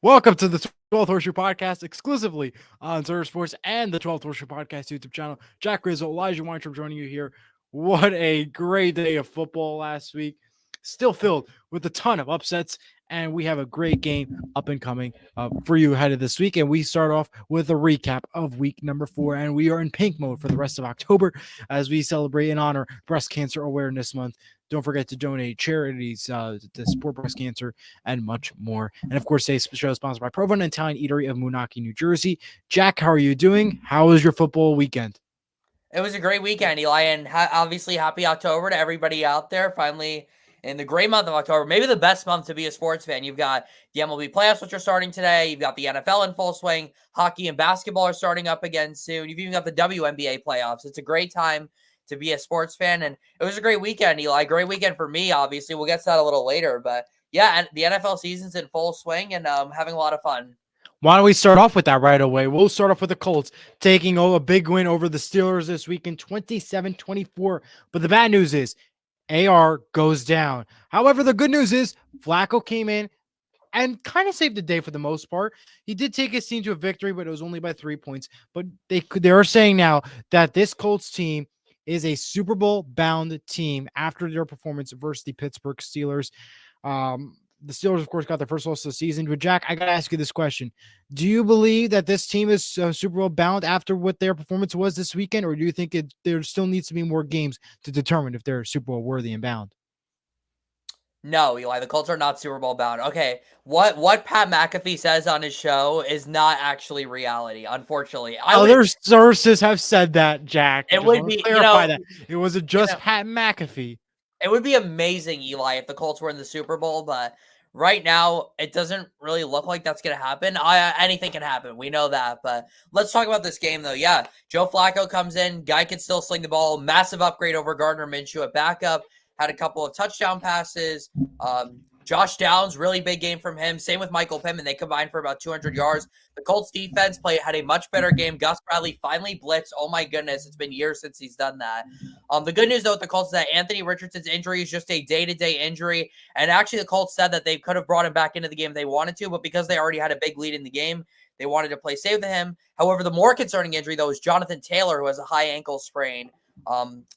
Welcome to the 12th Horseshoe Podcast, exclusively on Surf Sports and the 12th Horseshoe Podcast YouTube channel. Jack Rizzo, Elijah Weintraub joining you here. What a great day of football last week. Still filled with a ton of upsets, and we have a great game up and coming for you ahead of this week. And we start off with a recap of week number 4, and we are in pink mode for the rest of October as we celebrate and honor Breast Cancer Awareness Month. Don't forget to donate charities to support breast cancer and much more. And of course, today's show is sponsored by Provolone Italian Eatery of Moonachie, New Jersey. Jack, how are you doing? How was your football weekend? It was a great weekend, Eli, and obviously happy October to everybody out there. Finally, in the great month of October, maybe the best month to be a sports fan. You've got the MLB playoffs, which are starting today. You've got the NFL in full swing. Hockey and basketball are starting up again soon. You've even got the WNBA playoffs. It's a great time to be a sports fan, and it was a great weekend, Eli. Great weekend for me, obviously. We'll get to that a little later, but yeah, and the NFL season's in full swing, and having a lot of fun. Why don't we start off with that right away? We'll start off with the Colts taking a big win over the Steelers this weekend, 27-24. But the bad news is AR goes down. However, the good news is Flacco came in and kind of saved the day for the most part. He did take his team to a victory, but it was only by 3 points. But they are saying now that this Colts team is a Super Bowl bound team after their performance versus the Pittsburgh Steelers. The Steelers, of course, got their first loss of the season. But Jack, I got to ask you this question. Do you believe that this team is Super Bowl bound after what their performance was this weekend? Or do you think there still needs to be more games to determine if they're Super Bowl worthy and bound? No, Eli, the Colts are not Super Bowl bound. Okay, what Pat McAfee says on his show is not actually reality, unfortunately. Other sources have said that, Jack. It would be, clarify that. It wasn't just Pat McAfee. It would be amazing, Eli, if the Colts were in the Super Bowl, but right now it doesn't really look like that's going to happen. Anything can happen. We know that, but let's talk about this game, though. Yeah, Joe Flacco comes in. Guy can still sling the ball. Massive upgrade over Gardner Minshew at backup. Had a couple of touchdown passes. Josh Downs, really big game from him. Same with Michael Pittman. They combined for about 200 yards. The Colts defense had a much better game. Gus Bradley finally blitzed. Oh, my goodness. It's been years since he's done that. The good news, though, with the Colts is that Anthony Richardson's injury is just a day-to-day injury. And actually, the Colts said that they could have brought him back into the game if they wanted to, but because they already had a big lead in the game, they wanted to play safe to him. However, the more concerning injury, though, is Jonathan Taylor, who has a high ankle sprain,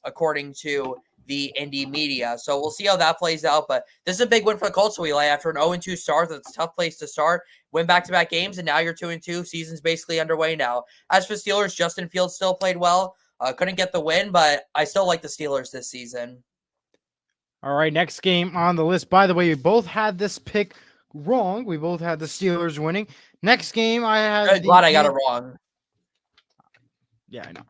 according to the indie media. So we'll see how that plays out. But this is a big win for the Colts, Eli. After an 0-2 start, that's a tough place to start. Win back-to-back games, and now you're 2-2. Season's basically underway now. As for Steelers, Justin Fields still played well. Couldn't get the win, but I still like the Steelers this season. All right, next game on the list. By the way, we both had this pick wrong. We both had the Steelers winning. Next game, I had. Glad I got it wrong. Yeah, I know.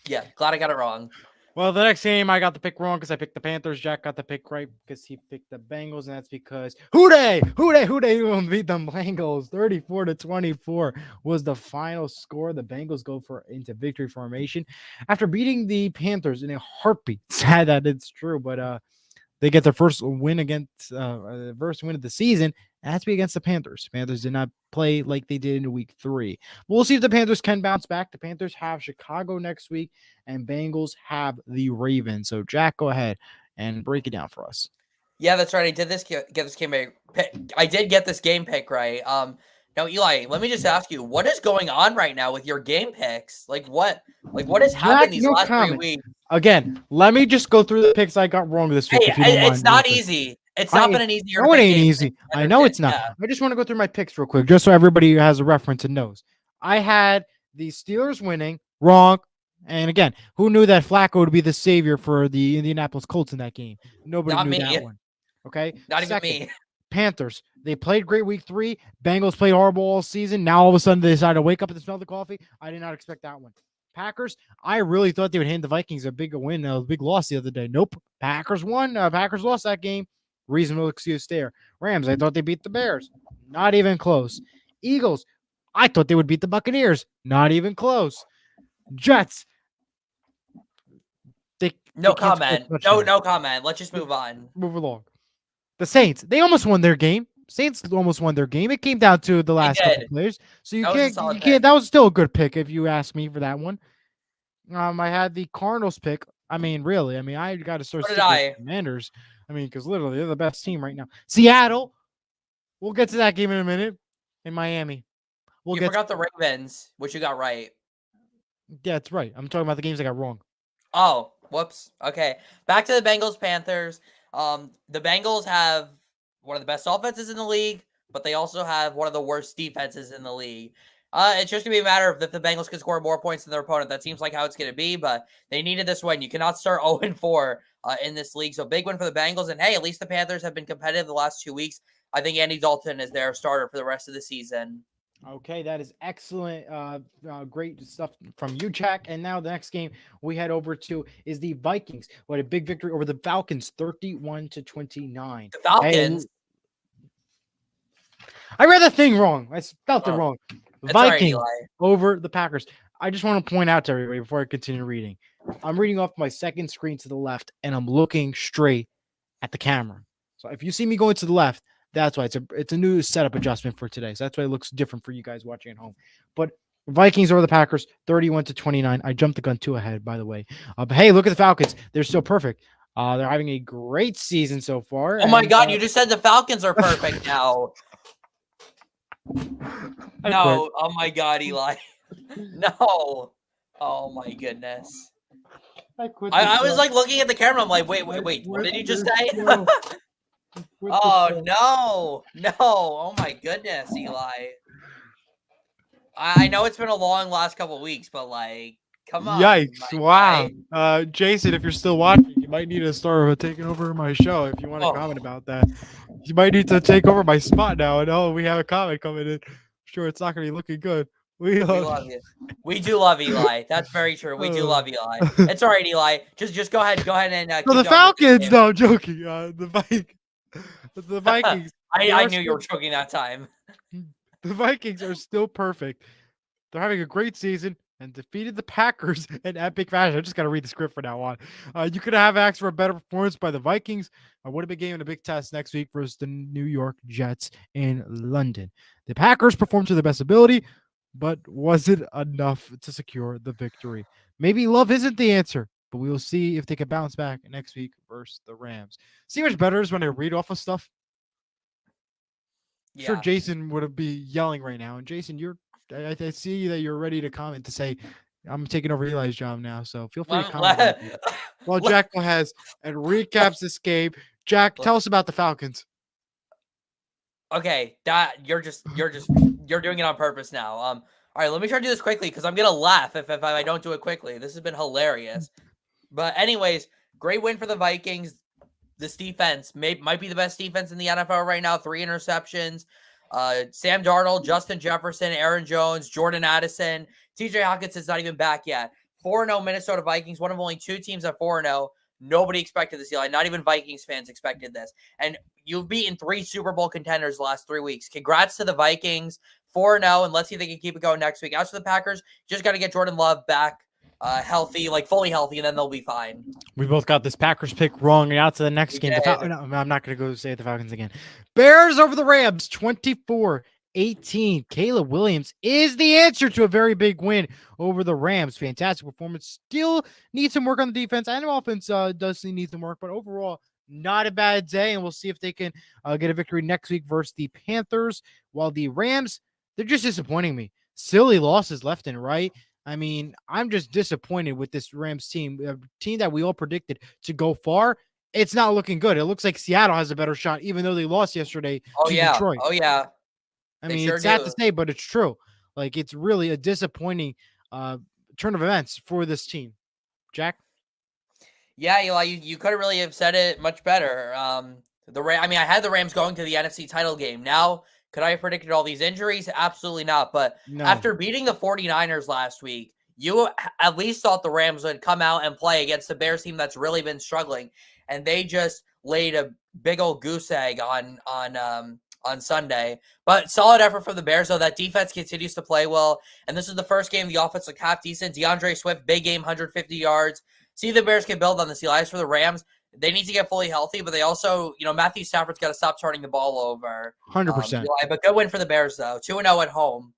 Yeah, glad I got it wrong. Well, the next game, I got the pick wrong because I picked the Panthers. Jack got the pick right because he picked the Bengals, and that's because who they beat the Bengals 34-24 was the final score. The Bengals go into victory formation after beating the Panthers in a heartbeat. Sad that it's true, but they get their first win of the season. It has to be against the Panthers. Panthers did not play like they did in week 3. We'll see if the Panthers can bounce back. The Panthers have Chicago next week, and Bengals have the Ravens. So, Jack, go ahead and break it down for us. Yeah, that's right. I did get this game pick. I did get this game pick right. Now, Eli, let me just ask you, what is going on right now with your game picks? What has happened these last 3 weeks? Again, let me just go through the picks I got wrong this week. Hey, it's not easy. It's not been an easier. No, it ain't easy. I know it's not. Yeah. I just want to go through my picks real quick, just so everybody has a reference and knows. I had the Steelers winning, wrong. And again, who knew that Flacco would be the savior for the Indianapolis Colts in that game? Nobody knew that one. Okay? Not even me. Panthers, they played great week 3. Bengals played horrible all season. Now all of a sudden they decide to wake up and smell the coffee. I did not expect that one. Packers, I really thought they would hand the Vikings a big win, a big loss the other day. Nope. Packers won. Packers lost that game. Reasonable excuse there. Rams, I thought they beat the Bears. Not even close. Eagles, I thought they would beat the Buccaneers. Not even close. Jets. No comment. No comment. Let's just move on. Move along. The Saints, they almost won their game. Saints almost won their game. It came down to the last couple players. So you can't. That was still a good pick if you ask me for that one. I had the Cardinals pick. I mean, really. I mean, I got to start sticking with Commanders. I mean, because literally they're the best team right now. Seattle. We'll get to that game in a minute. in Miami. We'll You get. forgot the Ravens, which you got right. Yeah, that's right. I'm talking about the games I got wrong. Oh, whoops. Okay. Back to the Bengals Panthers. The Bengals have one of the best offenses in the league, but they also have one of the worst defenses in the league. It's just gonna be a matter of if the Bengals can score more points than their opponent. That seems like how it's gonna be, but they needed this win. You cannot start 0-4 in this league. So big win for the Bengals. And hey, at least the Panthers have been competitive the last 2 weeks. I think Andy Dalton is their starter for the rest of the season. Okay, that is excellent. Great stuff from you, Jack. And now the next game we head over to is the Vikings. What a big victory over the Falcons, 31-29. The Falcons. Hey, I read the thing wrong. I spelled it wrong. Vikings over the Packers. I just want to point out to everybody before I continue reading. I'm reading off my second screen to the left, and I'm looking straight at the camera. So if you see me going to the left, that's why it's a new setup adjustment for today. So that's why it looks different for you guys watching at home. But Vikings over the Packers, 31-29. I jumped the gun too ahead, by the way. But hey, look at the Falcons. They're still perfect. They're having a great season so far. Oh my God, you just said the Falcons are perfect now. No, oh my God, Eli. No. Oh my goodness. I was like looking at the camera. I'm like, wait. What did you just say? Oh no. Oh my goodness, Eli. I know it's been a long last couple of weeks, but like, come on. Yikes. Wow. Jason, if you're still watching, you might need to start taking over my show if you want to comment about that. You might need to take over my spot now. And we have a comment coming in. Sure, it's not going to be looking good. We love you. We do love Eli. That's very true. We do love Eli. It's all right, Eli. Just go ahead and the Falcons. No, I'm joking. The Vikings. I knew you were joking that time. The Vikings are still perfect. They're having a great season and defeated the Packers in epic fashion. I just got to read the script from now on. You could have asked for a better performance by the Vikings. Would have been game and a big test next week versus the New York Jets in London. The Packers performed to their best ability, but was it enough to secure the victory? Maybe love isn't the answer, but we will see if they can bounce back next week versus the Rams. See how much better is when I read off of stuff? Yeah. Sure, Jason would be yelling right now. And Jason, I see that you're ready to comment to say, I'm taking over Eli's job now, so feel free to comment. Well, Jack has and recaps this game. Jack, tell us about the Falcons. Okay, that you're doing it on purpose now. All right, let me try to do this quickly because I'm gonna laugh if I don't do it quickly. This has been hilarious. But anyways, great win for the Vikings. This defense might be the best defense in the NFL right now. 3 interceptions. Sam Darnold, Justin Jefferson, Aaron Jones, Jordan Addison, TJ Hawkinson's not even back yet. 4-0 Minnesota Vikings, one of only 2 teams at 4-0. Nobody expected this, Eli. Not even Vikings fans expected this. And you've beaten 3 Super Bowl contenders the last 3 weeks. Congrats to the Vikings, 4-0, and let's see if they can keep it going next week. As for the Packers, just got to get Jordan Love back healthy, like fully healthy, and then they'll be fine. We both got this Packers pick wrong. And out to the next game. No, I'm not going to go say the Falcons again. Bears over the Rams, 24-18. Caleb Williams is the answer to a very big win over the Rams. Fantastic performance. Still needs some work on the defense. I know offense does need some work, but overall, not a bad day. And we'll see if they can get a victory next week versus the Panthers. While the Rams, they're just disappointing me. Silly losses left and right. I mean, I'm just disappointed with this Rams team, a team that we all predicted to go far. It's not looking good. It looks like Seattle has a better shot, even though they lost yesterday to Detroit. Oh, yeah. I mean, it's sad to say, but it's true. Like, it's really a disappointing turn of events for this team. Jack? Yeah, Eli, you couldn't really have said it much better. I had the Rams going to the NFC title game. Now, could I have predicted all these injuries? Absolutely not. But after beating the 49ers last week, you at least thought the Rams would come out and play against the Bears team that's really been struggling. And they just laid a big old goose egg on Sunday. But solid effort from the Bears, though. That defense continues to play well. And this is the first game the offense looked half decent. DeAndre Swift, big game, 150 yards. See if the Bears can build on this. Eli, for the Rams, they need to get fully healthy, but they also, Matthew Stafford's got to stop turning the ball over. 100%. But good win for the Bears, though. 2-0 at home.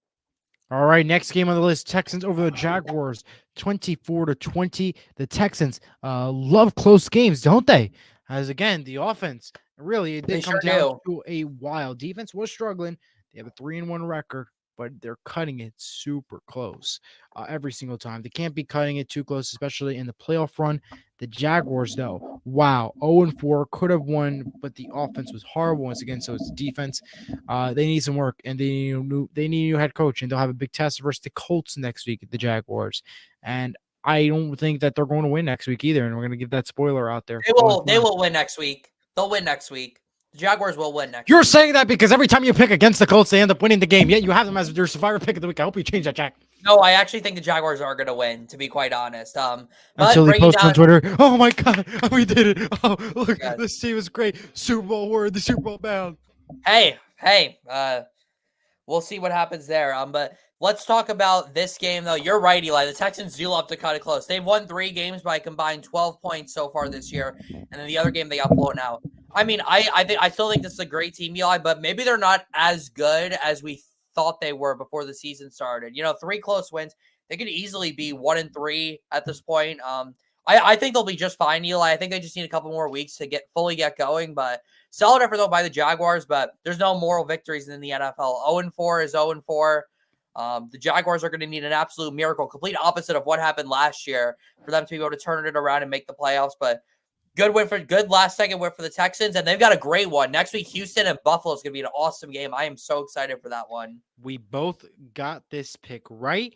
All right, next game on the list, Texans over the Jaguars, 24-20. The Texans love close games, don't they? As, again, the offense, really, it did come down to a while. Defense was struggling. They have a 3-1 record, but they're cutting it super close every single time. They can't be cutting it too close, especially in the playoff run. The Jaguars, though, wow, 0-4, could have won, but the offense was horrible once again. So it's defense. They need some work, and they need a new head coach, and they'll have a big test versus the Colts next week at the Jaguars. And I don't think that they're going to win next week either. And we're going to give that spoiler out there. They will win next week. They'll win next week. The Jaguars will win next You're week. saying that because every time you pick against the Colts, they end up winning the game. Yet you have them as your survivor pick of the week. I hope you change that, Jack. No, I actually think the Jaguars are going to win, to be quite honest. But until he posts on Twitter, "Oh my God, we did it! Oh, look, this team is great. Super Bowl, we're the Super Bowl bound." Hey, we'll see what happens there. But let's talk about this game, though. You're right, Eli. The Texans do love to cut it close. They've won 3 games by a combined 12 points so far this year, and then the other game they got blown out. I mean, I still think this is a great team, Eli, but maybe they're not as good as we thought they were before the season started. 3 close wins. They could easily be 1-3 at this point. I think they'll be just fine, Eli. I think they just need a couple more weeks to fully get going. But solid effort though by the Jaguars. But there's no moral victories in the NFL. 0-4 is 0-4. The Jaguars are going to need an absolute miracle, complete opposite of what happened last year, for them to be able to turn it around and make the playoffs. But good last second win for the Texans, and they've got a great one. Next week, Houston and Buffalo is going to be an awesome game. I am so excited for that one. We both got this pick right.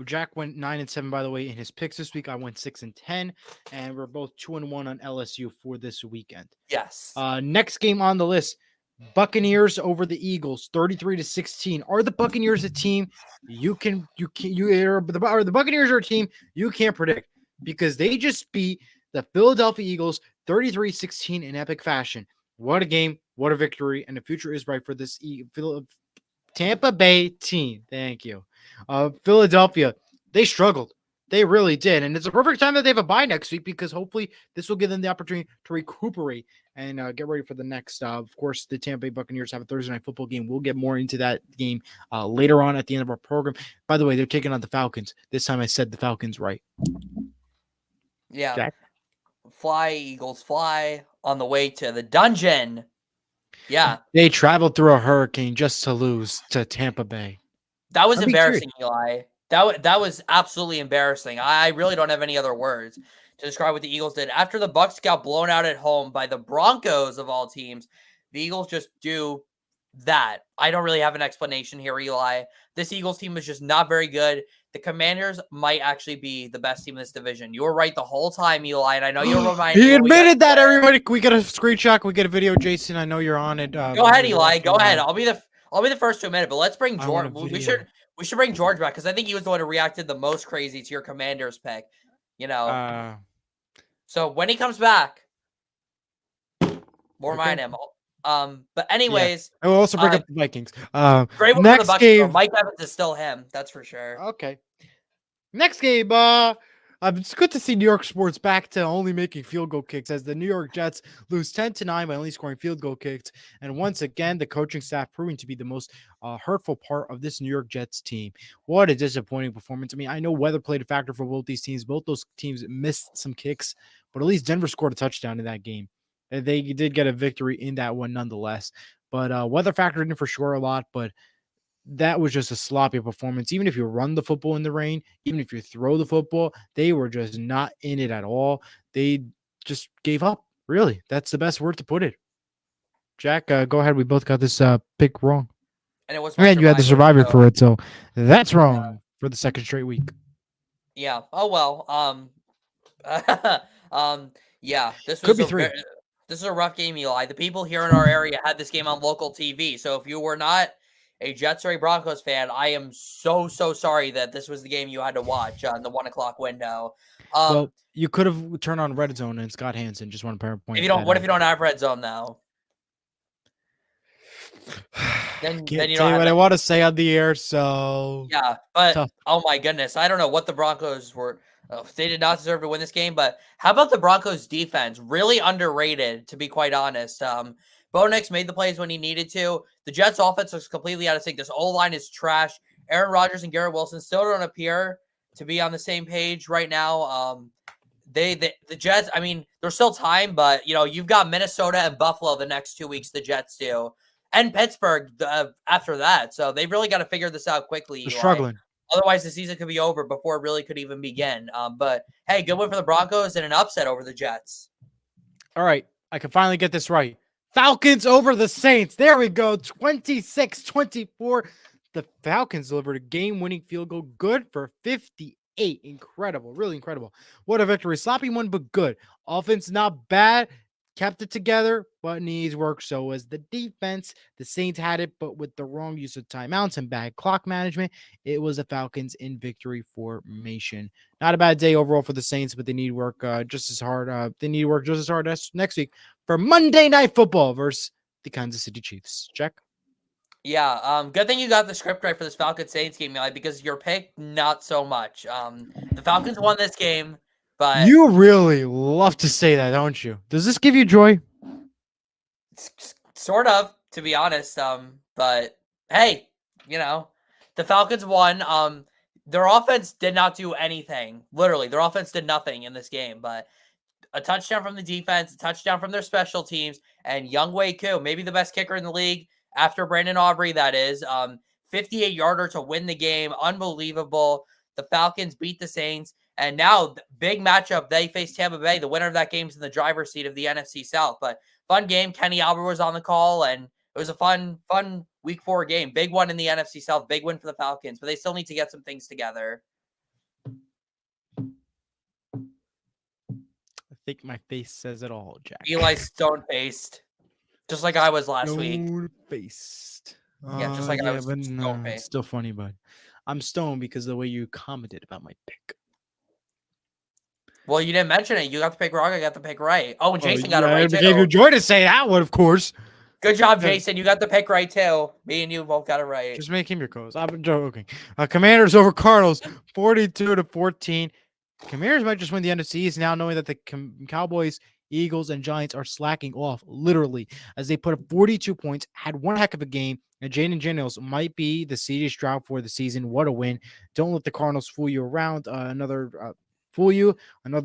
Jack went 9-7, by the way, in his picks this week. I went 6-10, and we're both 2-1 on LSU for this weekend. Yes. Next game on the list, Buccaneers over the Eagles, 33-16. Are the Buccaneers a team the Buccaneers are a team you can't predict, because they just beat the Philadelphia Eagles 33-16 in epic fashion. What a game, what a victory, and the future is bright for this Tampa Bay team. Thank you. Philadelphia, they struggled. They really did. And it's a perfect time that they have a bye next week, because hopefully this will give them the opportunity to recuperate and get ready for the next. Of course, the Tampa Bay Buccaneers have a Thursday night football game. We'll get more into that game later on at the end of our program. By the way, they're taking on the Falcons. This time I said the Falcons right. Yeah. Jack? Fly, Eagles, fly on the way to the dungeon. Yeah. They traveled through a hurricane just to lose to Tampa Bay. That was embarrassing, Eli. That was absolutely embarrassing. I really don't have any other words to describe what the Eagles did. After the Bucs got blown out at home by the Broncos of all teams, the Eagles just do that. I don't really have an explanation here, Eli. This Eagles team is just not very good. The Commanders might actually be the best team in this division. You were right the whole time, Eli, and I know you're reminding He admitted that, everybody. We get a screenshot. We get a video, Jason. I know you're on it. Go ahead, Eli. Go ahead. I'll be the first to admit it, but let's bring George. We should bring George back, because I think he was the one who reacted the most crazy to your Commanders pick. So when he comes back, we'll remind him. But anyways, I will also bring up the Vikings. Great one for the Bucs. Game. Mike Evans is still him. That's for sure. Okay. Next game. It's good to see New York sports back to only making field goal kicks, as the New York Jets lose 10-9 by only scoring field goal kicks. And once again, the coaching staff proving to be the most hurtful part of this New York Jets team. What a disappointing performance. I mean, I know weather played a factor for both these teams. Both those teams missed some kicks, but at least Denver scored a touchdown in that game. They did get a victory in that one nonetheless. But weather factored in for sure a lot, but that was just a sloppy performance. Even if you run the football in the rain, even if you throw the football, they were just not in it at all. They just gave up. Really, that's the best word to put it. Jack, go ahead. We both got this pick wrong. And it was you had the survivor for it, so that's wrong for the second straight week. Yeah. Oh well. Yeah. This could be 3. This is a rough game, Eli. The people here in our area had this game on local TV. So if you were not a Jets or a Broncos fan, I am so sorry that this was the game you had to watch on the 1:00 window. Well, you could have turned on Red Zone and Scott Hansen. Just want to point. What if you don't have Red Zone though? Then you don't say what I want to say on the air. So yeah, but tough. Oh my goodness, I don't know what the Broncos were. They did not deserve to win this game. But how about the Broncos defense? Really underrated, to be quite honest. Bo Nix made the plays when he needed to. The Jets offense looks completely out of sync. This O-line is trash. Aaron Rodgers and Garrett Wilson still don't appear to be on the same page right now. The Jets, I mean, there's still time, but you've got Minnesota and Buffalo the next 2 weeks. The Jets do, and Pittsburgh after that. So they've really got to figure this out quickly, They're Eli. struggling. Otherwise, the season could be over before it really could even begin. But hey, good win for the Broncos and an upset over the Jets. All right, I can finally get this right. Falcons over the Saints. There we go. 26-24. The Falcons delivered a game-winning field goal. Good for 58. Incredible. Really incredible. What a victory. Sloppy one, but good. Offense not bad. Kept it together, but needs work. So was the defense. The Saints had it, but with the wrong use of timeouts and bad clock management, it was the Falcons in victory formation. Not a bad day overall for the Saints, but they need work just as hard. They need work just as hard as next week for Monday Night Football versus the Kansas City Chiefs. Check. Yeah, good thing you got the script right for this Falcons Saints game, Eli, because your pick, not so much. The Falcons won this game, but You really love to say that, don't you? Does this give you joy? sort of, to be honest. But hey, the Falcons won. Their offense did not do anything. Literally, their offense did nothing in this game, but a touchdown from the defense, a touchdown from their special teams, and Younghoe Koo, maybe the best kicker in the league after Brandon Aubrey, that is. 58-yarder to win the game. Unbelievable. The Falcons beat the Saints. And now, big matchup. They face Tampa Bay. The winner of that game is in the driver's seat of the NFC South. But fun game. Kenny Albert was on the call, and it was a fun Week 4 game. Big one in the NFC South. Big win for the Falcons. But they still need to get some things together. I think my face says it all, Jack. Eli stone-faced. Just like I was last week. Stone-faced. Yeah, just like I was but stone-faced. it's still funny, bud. I'm stoned because of the way you commented about my pick. Well, you didn't mention it. You got the pick wrong. I got the pick right. Oh, and Jason got it right, too. It gave you joy to say that one, of course. Good job, Jason. You got the pick right, too. Me and you both got it right. Just make him your co-host. I'm joking. Commanders over Cardinals, 42-14. Commanders might just win the NFC East now, knowing that the Cowboys, Eagles, and Giants are slacking off, literally, as they put up 42 points, had one heck of a game, and Jaden Daniels might be the C.J. Stroud for the season. What a win. Don't let the Cardinals fool you around. Another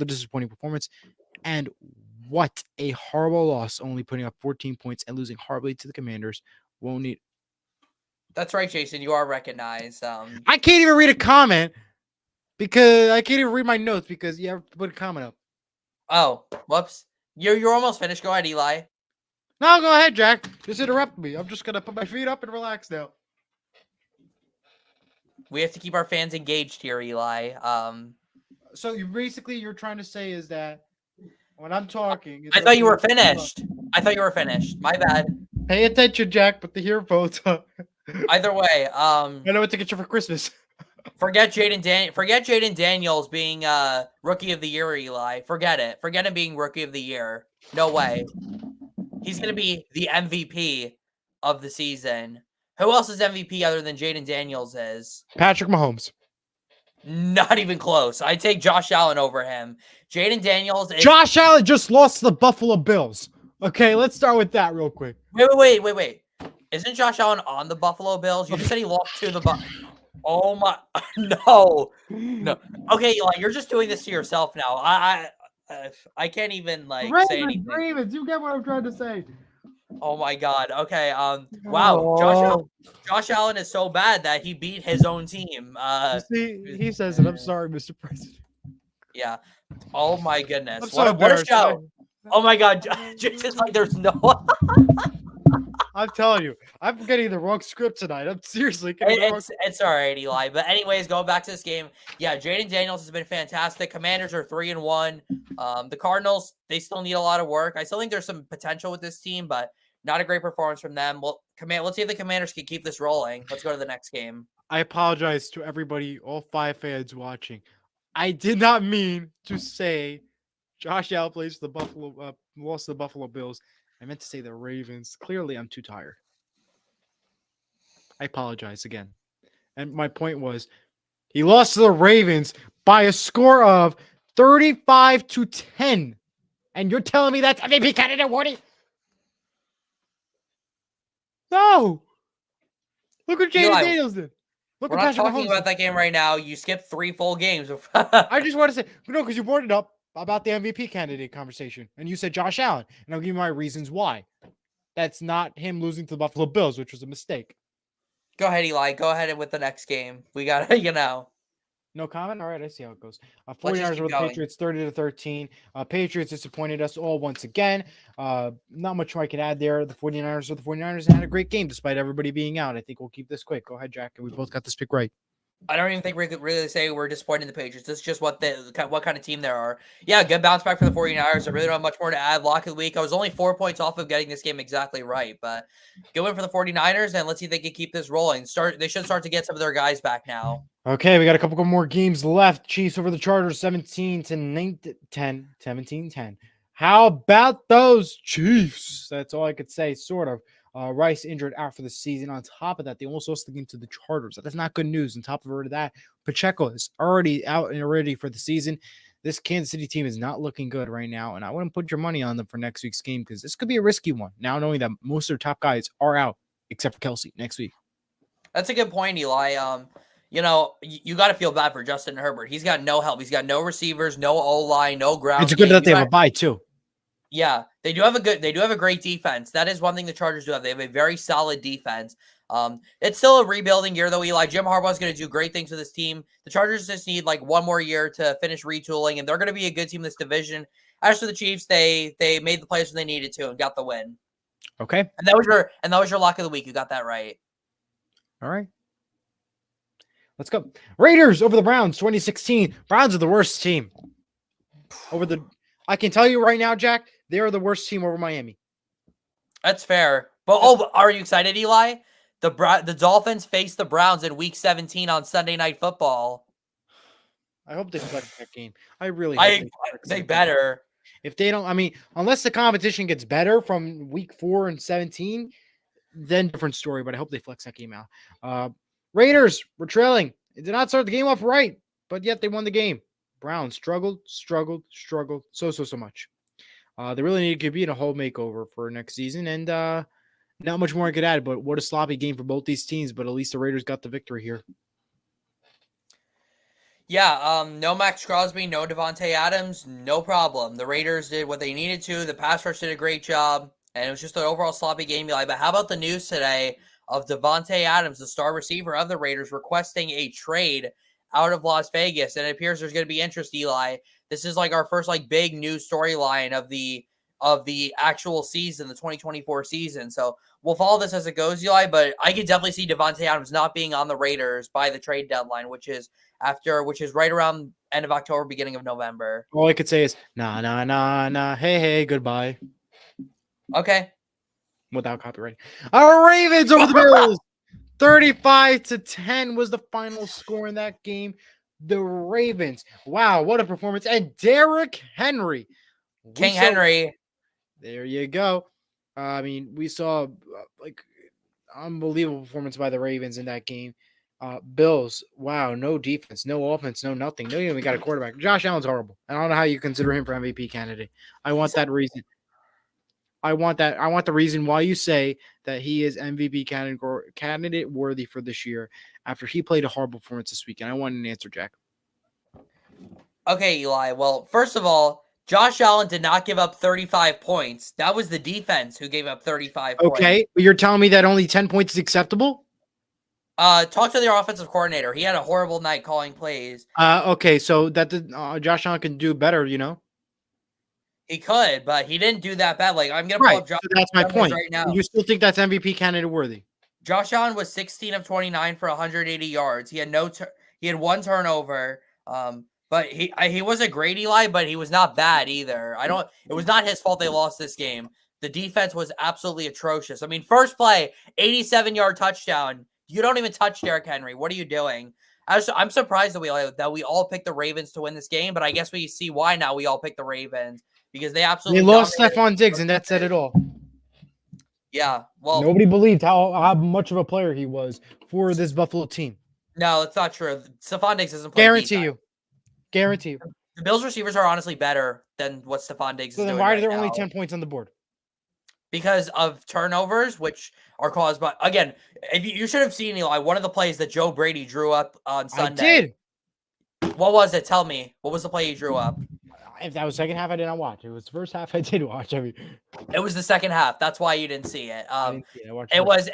disappointing performance. And what a horrible loss, only putting up 14 points and losing horribly to the Commanders. Won't need. That's right, Jason. You are recognized. I can't even read a comment because I can't even read my notes because you have to put a comment up. Oh, whoops. You're almost finished. Go ahead, Eli. No, go ahead, Jack. Just interrupt me. I'm just going to put my feet up and relax now. We have to keep our fans engaged here, Eli. So you're trying to say is that when I'm talking... I thought you were finished. My bad. Pay attention, Jack, put the earphones up. Either way, I know what to get you for Christmas. Forget Jaden Daniels being Rookie of the Year, Eli. Forget it. Forget him being Rookie of the Year. No way. He's going to be the MVP of the season. Who else is MVP other than Jaden Daniels is? Patrick Mahomes. Not even close. I take Josh Allen over him. Jaden Daniels is... Josh Allen just lost to the Buffalo Bills. Okay, let's start with that real quick. Wait. Isn't Josh Allen on the Buffalo Bills? You just said he lost to the Oh my... No. Okay, Eli, you're just doing this to yourself now. I can't even, say anything. Ravens, you get what I'm trying to say. Oh my God. Okay. Wow. Josh Allen is so bad that he beat his own team. See, he says it. I'm sorry, Mr. President. Yeah. Oh my goodness. I'm so What a show. Oh my God. Jason's like, there's no. I'm telling you, I'm getting the wrong script tonight. I'm seriously getting the wrong... It's all right, Eli. But anyways, going back to this game, yeah, Jaden Daniels has been fantastic. Commanders are 3-1. The Cardinals, they still need a lot of work. I still think there's some potential with this team, but not a great performance from them. Well, let's see if the Commanders can keep this rolling. Let's go to the next game. I apologize to everybody, all 5 fans watching. I did not mean to say Josh Allen plays the lost to the Buffalo Bills. I meant to say the Ravens. Clearly, I'm too tired. I apologize again. And my point was, he lost to the Ravens by a score of 35-10. And you're telling me that's MVP candidate, Woody? No. Look what Jaden Daniels did. We're not talking about that game right now. You skipped 3 full games. I just want to say, no, because you brought it up about the MVP candidate conversation. And you said Josh Allen. And I'll give you my reasons why. That's not him losing to the Buffalo Bills, which was a mistake. Go ahead, Eli. Go ahead with the next game. We got to, No comment? All right, I see how it goes. let's just 49ers keep over the going. Patriots, 30-13. Patriots disappointed us all once again. Not much more I can add there. The 49ers are the 49ers and had a great game despite everybody being out. I think we'll keep this quick. Go ahead, Jack. We both got this pick right. I don't even think we could really say we're disappointed in the Patriots. It's just what kind of team there are. Yeah, good bounce back for the 49ers. I really don't have much more to add. Lock of the week. I was only 4 points off of getting this game exactly right, but good win for the 49ers, and let's see if they can keep this rolling. They should start to get some of their guys back now. Okay, we got a couple more games left. Chiefs over the Chargers, 17-10. How about those Chiefs? That's all I could say, sort of. Rice injured out for the season. On top of that, they almost lost the game to the Chargers. That's not good news. On top of that, Pacheco is already out and ready for the season. This Kansas City team is not looking good right now, and I wouldn't put your money on them for next week's game because this could be a risky one. Now knowing that most of their top guys are out, except for Kelsey, next week. That's a good point, Eli. You got to feel bad for Justin Herbert. He's got no help. He's got no receivers, no O-line, no ground. It's good that they have a bye too. Yeah, they do have a great defense. That is one thing the Chargers do have. They have a very solid defense. It's still a rebuilding year though, Eli. Jim Harbaugh is going to do great things with this team. The Chargers just need like one more year to finish retooling, and they're going to be a good team in this division. As for the Chiefs, they made the plays when they needed to and got the win. Okay. And that was your lock of the week. You got that right. All right. Let's go. Raiders over the Browns, 2016. Browns are the worst team. I can tell you right now, Jack, they are the worst team over Miami. That's fair. But are you excited, Eli? The Dolphins face the Browns in Week 17 on Sunday Night Football. I hope they flex that game. I really hope they better. If they don't, unless the competition gets better from Week 4 and 17, then different story. But I hope they flex that game out. Raiders were trailing. It did not start the game off right, but yet they won the game. Browns struggled so much. They really need to be in a whole makeover for next season, and not much more I could add. But what a sloppy game for both these teams. But at least the Raiders got the victory here. Yeah, no Max Crosby, no Devontae Adams, no problem. The Raiders did what they needed to. The pass rush did a great job, and it was just an overall sloppy game, Eli. But how about the news today of Devontae Adams, the star receiver of the Raiders, requesting a trade out of Las Vegas? And it appears there's going to be interest, Eli. This is like our first like big news storyline of the actual season, the 2024 season. So we'll follow this as it goes, Eli. But I could definitely see Devontae Adams not being on the Raiders by the trade deadline, which is right around end of October, beginning of November. All I could say is nah, hey, goodbye. Okay. Without copyright. Our Ravens over the Bills. 35-10 was the final score in that game. The Ravens. Wow, what a performance. And Derrick Henry. Henry. There you go. We saw unbelievable performance by the Ravens in that game. Bills. Wow, no defense, no offense, no nothing. No, even got a quarterback. Josh Allen's horrible. I don't know how you consider him for MVP candidate. I want that reason. I want the reason why you say that he is MVP candidate worthy for this year after he played a horrible performance this weekend. I want an answer, Jack. Okay, Eli. Well, first of all, Josh Allen did not give up 35 points. That was the defense who gave up 35 points. Okay, but you're telling me that only 10 points is acceptable? Talk to their offensive coordinator. He had a horrible night calling plays. Okay, so that Josh Allen can do better, He could, but he didn't do that bad. Like, I'm going to pull up Josh so that's my point. Right now. You still think that's MVP candidate worthy? Josh Allen was 16 of 29 for 180 yards. He had he had one turnover. But he wasn't great, Eli, but he was not bad either. It was not his fault they lost this game. The defense was absolutely atrocious. First play, 87-yard touchdown. You don't even touch Derrick Henry. What are you doing? I'm surprised that we all picked the Ravens to win this game, but I guess we see why now we all picked the Ravens because they absolutely lost Stephon Diggs, and that said it all. Yeah, well, nobody believed how much of a player he was for this Buffalo team. No, it's not true. Stephon Diggs doesn't play. Guarantee you. The Bills receivers are honestly better than what Stephon Diggs is doing. So then why are there only 10 points on the board? Because of turnovers, which are caused by, again, if you should have seen, Eli, one of the plays that Joe Brady drew up on Sunday. I did. What was it? Tell me. What was the play he drew up? If that was second half, I did not watch. It was the first half I did watch. I mean, It was the second half. That's why you didn't see it. I didn't see it. I watched It the was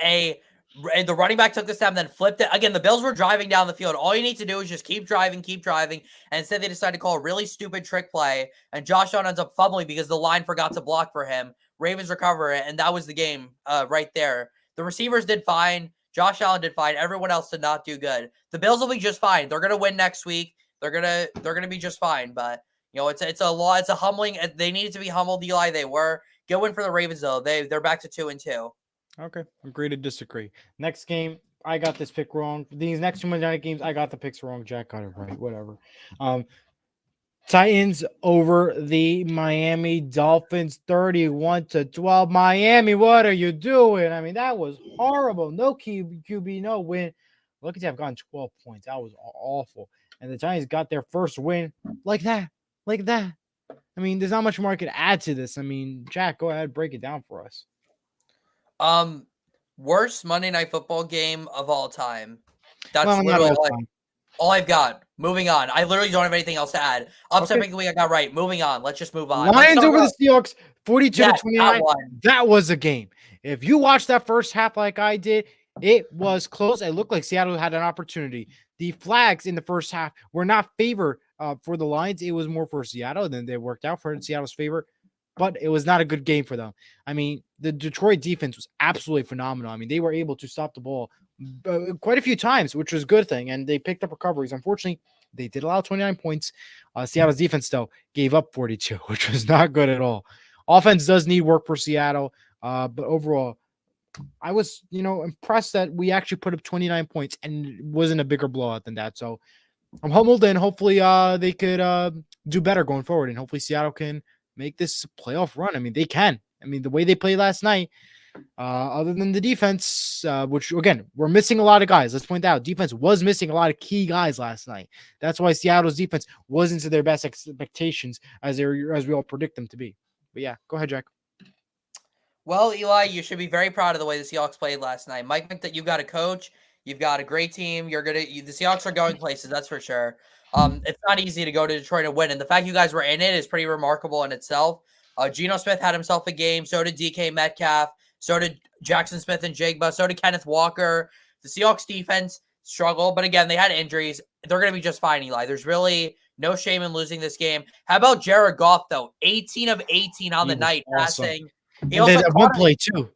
the running back took the snap and then flipped it. Again, the Bills were driving down the field. All you need to do is just keep driving. And instead, they decided to call a really stupid trick play. And Josh Allen ends up fumbling because the line forgot to block for him. Ravens recover it, and that was the game right there. The receivers did fine. Josh Allen did fine. Everyone else did not do good. The Bills will be just fine. They're gonna win next week. They're gonna be just fine. But it's a humbling. They needed to be humbled, Eli. They were. Good win for the Ravens though. They're back to 2-2. Okay, agree to disagree. Next game, I got this pick wrong. These next two Monday night games, I got the picks wrong. Jack got it right. Whatever. Titans over the Miami Dolphins, 31-12. Miami, what are you doing? I mean, that was horrible. No QB, no win. Lucky to have gotten 12 points. That was awful. And the Titans got their first win like that. I mean, there's not much more I could add to this. I mean, Jack, go ahead, break it down for us. Worst Monday Night Football game of all time. That's Well, not literally all time. all I've got. Moving on. I literally don't have anything else to add. Upset Okay. pick of the week I got right. Moving on. Let's just move on. Lions over the Seahawks, 42-29. that one. That was a game. If you watched that first half like I did, it was close. It looked like Seattle had an opportunity. The flags in the first half were not favored for the Lions. It was more for Seattle, and then they worked out for Seattle's favor. But it was not a good game for them. I mean, the Detroit defense was absolutely phenomenal. I mean, they were able to stop the ball quite a few times, which was a good thing, and they picked up recoveries. Unfortunately, they did allow 29 points. Seattle's defense, though, gave up 42, which was not good at all. Offense does need work for Seattle, but overall, I was, impressed that we actually put up 29 points, and it wasn't a bigger blowout than that. So I'm humbled, and hopefully they could do better going forward, and hopefully Seattle can make this playoff run. I mean, they can. I mean, the way they played last night, other than the defense, which, again, we're missing a lot of guys. Let's point out, defense was missing a lot of key guys last night. That's why Seattle's defense wasn't to their best expectations as we all predict them to be. But yeah, go ahead, Jack. Well, Eli, you should be very proud of the way the Seahawks played last night. Mike, that you've got a coach, you've got a great team. The Seahawks are going places, that's for sure. It's not easy to go to Detroit and win, and the fact you guys were in it is pretty remarkable in itself. Geno Smith had himself a game. So did DK Metcalf. So did Jackson Smith and Jigba. So did Kenneth Walker. The Seahawks defense struggled, but again, they had injuries. They're going to be just fine, Eli. There's really no shame in losing this game. How about Jared Goff, though? 18 of 18 on the night, awesome. passing. He also one play too.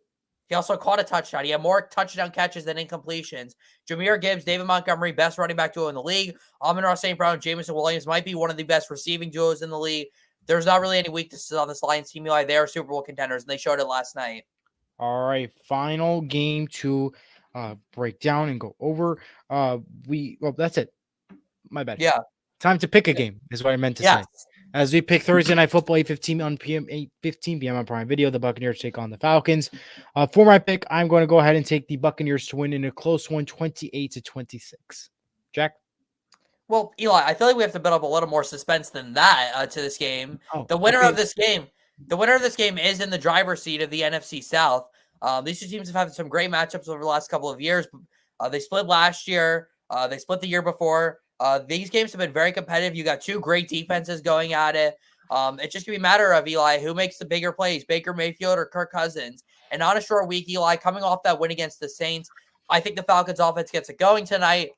He also caught a touchdown. He had more touchdown catches than incompletions. Jahmyr Gibbs, David Montgomery, best running back duo in the league. Amon-Ra St. Brown, Jameson Williams might be one of the best receiving duos in the league. There's not really any weaknesses on this Lions team, Eli. They are Super Bowl contenders, and they showed it last night. All right, final game to break down and go over. That's it. My bad. Yeah. Time to pick a game is what I meant to say. As we pick Thursday Night Football, 8:15 p.m. on Prime Video, the Buccaneers take on the Falcons. For my pick, I'm going to go ahead and take the Buccaneers to win in a close one, 28-26. Jack? Well, Eli, I feel like we have to build up a little more suspense than that to this game. The winner of this game is in the driver's seat of the NFC South. These two teams have had some great matchups over the last couple of years. They split last year. They split the year before. These games have been very competitive. You got two great defenses going at it. It's just going to be a matter of, Eli, who makes the bigger plays, Baker Mayfield or Kirk Cousins. And on a short week, Eli, coming off that win against the Saints, I think the Falcons offense gets it going tonight.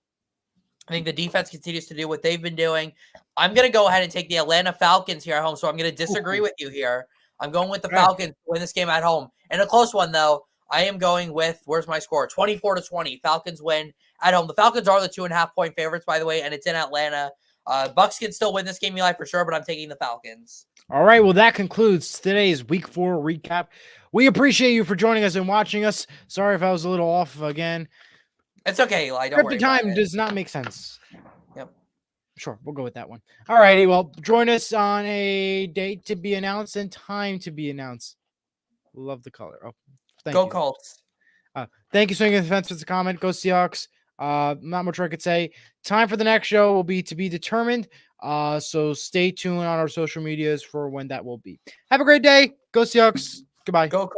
I think the defense continues to do what they've been doing. I'm going to go ahead and take the Atlanta Falcons here at home, so I'm going to disagree with you here. I'm going with the Falcons to win this game at home. In a close one, though, I am going with, where's my score? 24-20. Falcons win at home. The Falcons are the 2.5-point favorites, by the way, and it's in Atlanta. Bucks can still win this game, Eli, for sure, but I'm taking the Falcons. All right, well, that concludes today's Week 4 recap. We appreciate you for joining us and watching us. Sorry if I was a little off again. It's okay, Eli. Don't worry about it. Time does not make sense. Yep. Sure, we'll go with that one. All righty, well, join us on a date to be announced and time to be announced. Love the color. Oh, thank you. Go Colts. Thank you, Swinging the Fence, for the comment. Go Seahawks. Not much I could say. Time for the next show will be to be determined. So stay tuned on our social medias for when that will be. Have a great day. Go Seahawks. Goodbye. Go Colts.